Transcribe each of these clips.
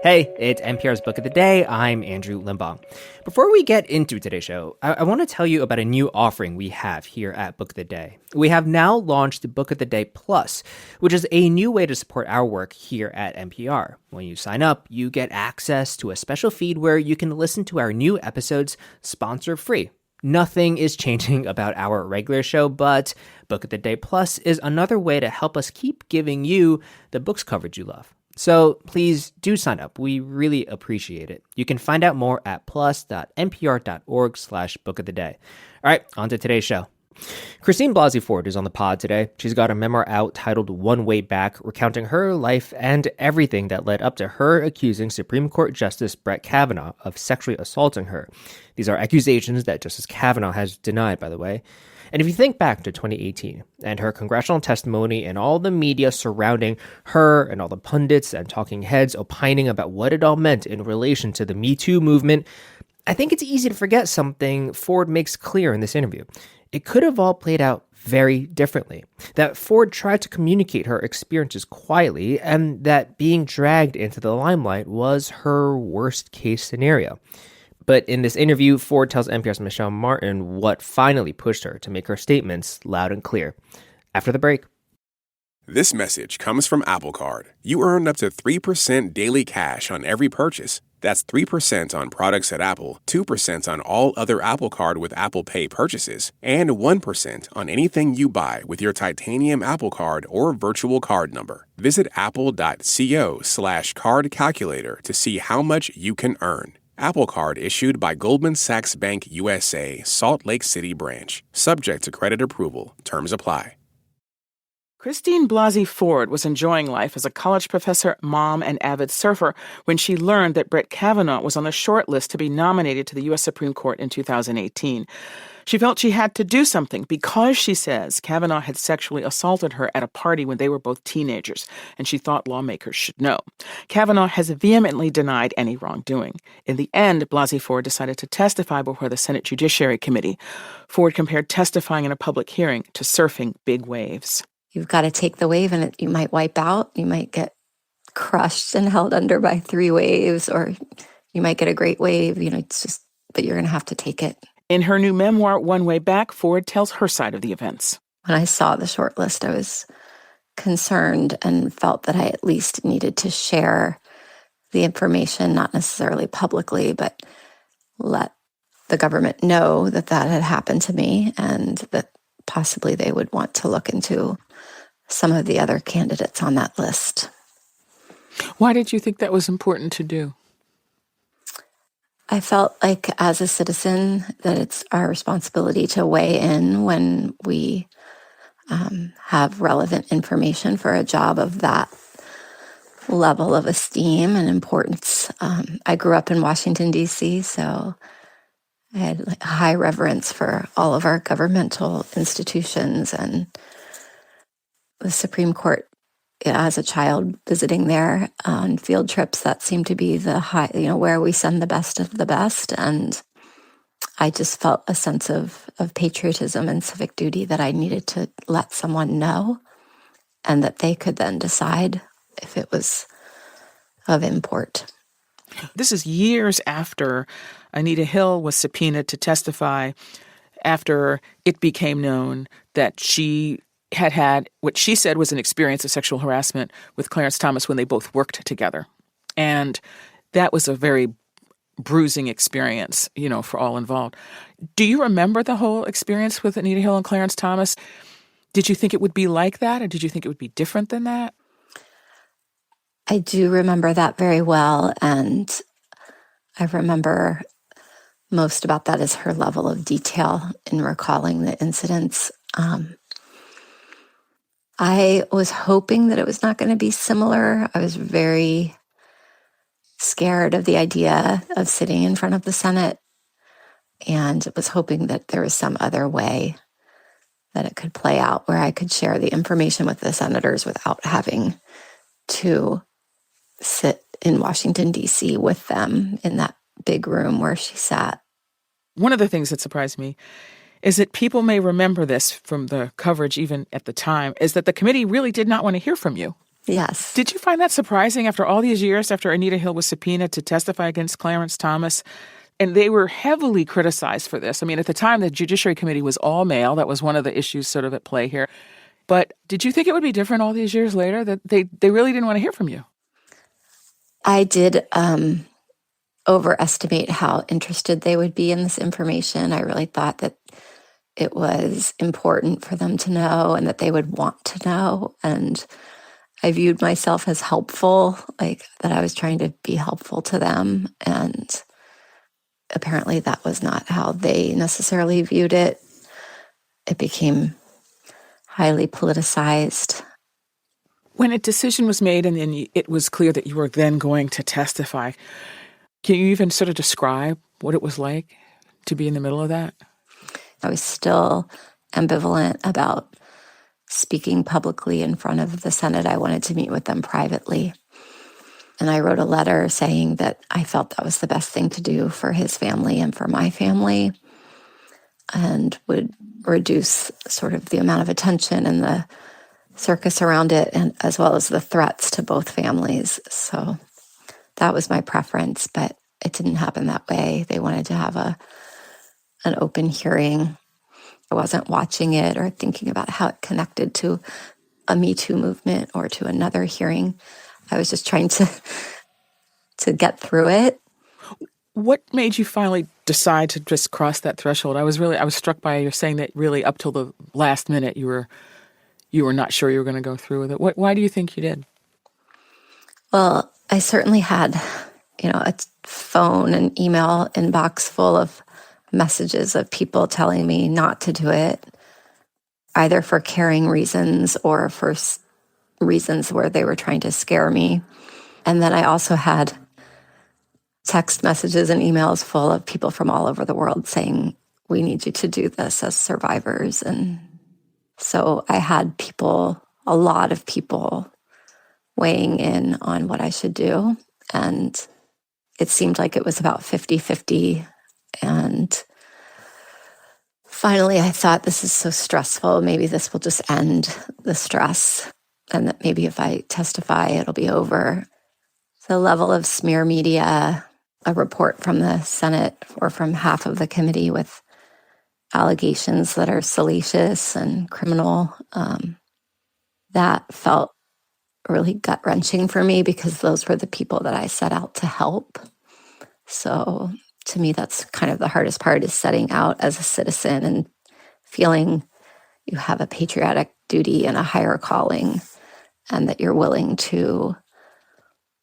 Hey, it's NPR's Book of the Day. I'm Andrew Limbong. Before we get into today's show, I want to tell you about a new offering we have here at Book of the Day. We have now launched Book of the Day Plus, which is a new way to support our work here at NPR. When you sign up, you get access to a special feed where you can listen to our new episodes sponsor-free. Nothing is changing about our regular show, but Book of the Day Plus is another way to help us keep giving you the books coverage you love. So please do sign up. We really appreciate it. You can find out more at plus.npr.org/bookoftheday. All right, on to today's show. Christine Blasey Ford is on the pod today. She's got a memoir out titled One Way Back, recounting her life and everything that led up to her accusing Supreme Court Justice Brett Kavanaugh of sexually assaulting her. These are accusations that Justice Kavanaugh has denied, by the way. And if you think back to 2018 and her congressional testimony and all the media surrounding her and all the pundits and talking heads opining about what it all meant in relation to the Me Too movement, I think it's easy to forget something Ford makes clear in this interview. It could have all played out very differently. That Ford tried to communicate her experiences quietly and that being dragged into the limelight was her worst case scenario. But in this interview, Ford tells NPR's Michel Martin what finally pushed her to make her statements loud and clear. After the break. This message comes from Apple Card. You earn up to 3% daily cash on every purchase. That's 3% on products at Apple, 2% on all other Apple Card with Apple Pay purchases, and 1% on anything you buy with your titanium Apple Card or virtual card number. Visit apple.co/card calculator to see how much you can earn. Apple Card issued by Goldman Sachs Bank USA, Salt Lake City branch. Subject to credit approval. Terms apply. Christine Blasey Ford was enjoying life as a college professor, mom, and avid surfer when she learned that Brett Kavanaugh was on the short list to be nominated to the U.S. Supreme Court in 2018. She felt she had to do something because, she says, Kavanaugh had sexually assaulted her at a party when they were both teenagers, and she thought lawmakers should know. Kavanaugh has vehemently denied any wrongdoing. In the end, Blasey Ford decided to testify before the Senate Judiciary Committee. Ford compared testifying in a public hearing to surfing big waves. You've got to take the wave and you might wipe out. You might get crushed and held under by 3 waves, or you might get a great wave. It's just, but you're going to have to take it. In her new memoir, One Way Back, Ford tells her side of the events. When I saw the short list, I was concerned and felt that I at least needed to share the information, not necessarily publicly, but let the government know that that had happened to me and that possibly they would want to look into some of the other candidates on that list. Why did you think that was important to do? I felt like as a citizen that it's our responsibility to weigh in when we have relevant information for a job of that level of esteem and importance. I grew up in Washington, D.C., so I had high reverence for all of our governmental institutions, and the Supreme Court, as a child visiting there on field trips, that seemed to be the high, where we send the best of the best. And I just felt a sense of patriotism and civic duty that I needed to let someone know, and that they could then decide if it was of import. This is years after Anita Hill was subpoenaed to testify, after it became known that she had what she said was an experience of sexual harassment with Clarence Thomas when they both worked together. And that was a very bruising experience, for all involved. Do you remember the whole experience with Anita Hill and Clarence Thomas? Did you think it would be like that, or did you think it would be different than that? I do remember that very well, and I remember most about that is her level of detail in recalling the incidents. I was hoping that it was not going to be similar. I was very scared of the idea of sitting in front of the Senate, and was hoping that there was some other way that it could play out where I could share the information with the senators without having to sit in Washington, D.C. with them in that big room where she sat. One of the things that surprised me is that people may remember this from the coverage even at the time, is that the committee really did not want to hear from you. Yes. Did you find that surprising after all these years, after Anita Hill was subpoenaed to testify against Clarence Thomas? And they were heavily criticized for this. I mean, at the time, the Judiciary Committee was all male. That was one of the issues sort of at play here. But did you think it would be different all these years later, that they really didn't want to hear from you? I did overestimate how interested they would be in this information. I really thought that it was important for them to know and that they would want to know. And I viewed myself as helpful, like that I was trying to be helpful to them. And apparently that was not how they necessarily viewed it. It became highly politicized. When a decision was made and then it was clear that you were then going to testify, can you even sort of describe what it was like to be in the middle of that? I was still ambivalent about speaking publicly in front of the Senate. I wanted to meet with them privately. And I wrote a letter saying that I felt that was the best thing to do for his family and for my family, and would reduce sort of the amount of attention and the circus around it, and as well as the threats to both families. So that was my preference, but it didn't happen that way. They wanted to have an open hearing. I wasn't watching it or thinking about how it connected to a Me Too movement or to another hearing. I was just trying to get through it. What made you finally decide to just cross that threshold? I was struck by your saying that really up till the last minute you were not sure you were going to go through with it. Why do you think you did? Well, I certainly had, a phone and email inbox full of messages of people telling me not to do it, either for caring reasons or for reasons where they were trying to scare me. And then I also had text messages and emails full of people from all over the world saying, we need you to do this as survivors. And so I had a lot of people weighing in on what I should do. And it seemed like it was about 50-50. And finally, I thought, this is so stressful. Maybe this will just end the stress. And that maybe if I testify, it'll be over. The level of smear media, a report from the Senate or from half of the committee with allegations that are salacious and criminal, that felt really gut-wrenching for me because those were the people that I set out to help. So to me, that's kind of the hardest part, is setting out as a citizen and feeling you have a patriotic duty and a higher calling, and that you're willing to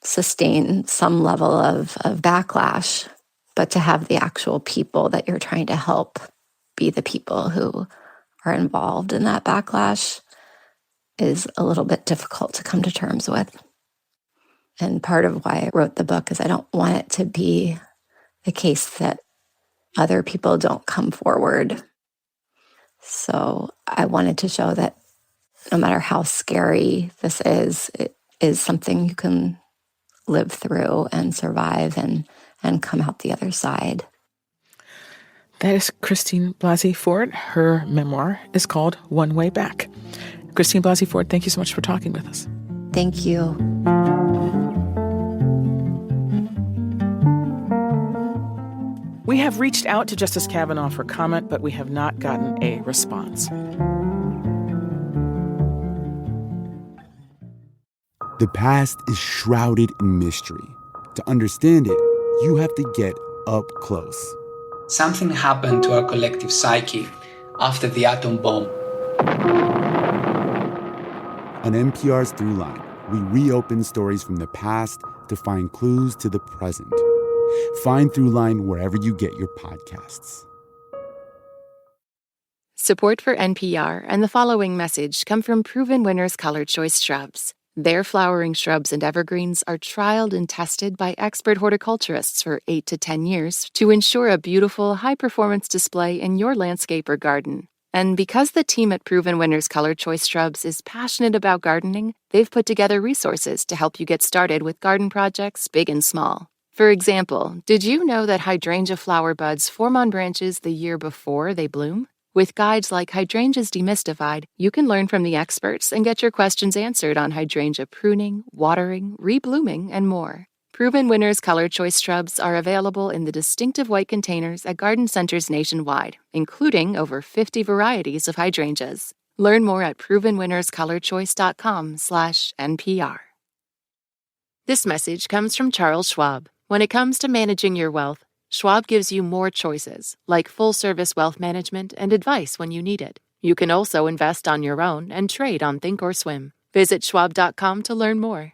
sustain some level of backlash, but to have the actual people that you're trying to help be the people who are involved in that backlash is a little bit difficult to come to terms with. And part of why I wrote the book is I don't want it to be the case that other people don't come forward. So I wanted to show that no matter how scary this is, it is something you can live through and survive and come out the other side. That is Christine Blasey Ford. Her memoir is called One Way Back. Christine Blasey Ford, thank you so much for talking with us. Thank you. We have reached out to Justice Kavanaugh for comment, but we have not gotten a response. The past is shrouded in mystery. To understand it, you have to get up close. Something happened to our collective psyche after the atom bomb. On NPR's Throughline, we reopen stories from the past to find clues to the present. Find Throughline wherever you get your podcasts. Support for NPR and the following message come from Proven Winners Color Choice Shrubs. Their flowering shrubs and evergreens are trialed and tested by expert horticulturists for 8 to 10 years to ensure a beautiful, high-performance display in your landscape or garden. And because the team at Proven Winners Color Choice Shrubs is passionate about gardening, they've put together resources to help you get started with garden projects big and small. For example, did you know that hydrangea flower buds form on branches the year before they bloom? With guides like Hydrangeas Demystified, you can learn from the experts and get your questions answered on hydrangea pruning, watering, reblooming, and more. Proven Winners Color Choice shrubs are available in the distinctive white containers at garden centers nationwide, including over 50 varieties of hydrangeas. Learn more at provenwinnerscolorchoice.com/NPR. This message comes from Charles Schwab. When it comes to managing your wealth, Schwab gives you more choices, like full-service wealth management and advice when you need it. You can also invest on your own and trade on Think or Swim. Visit schwab.com to learn more.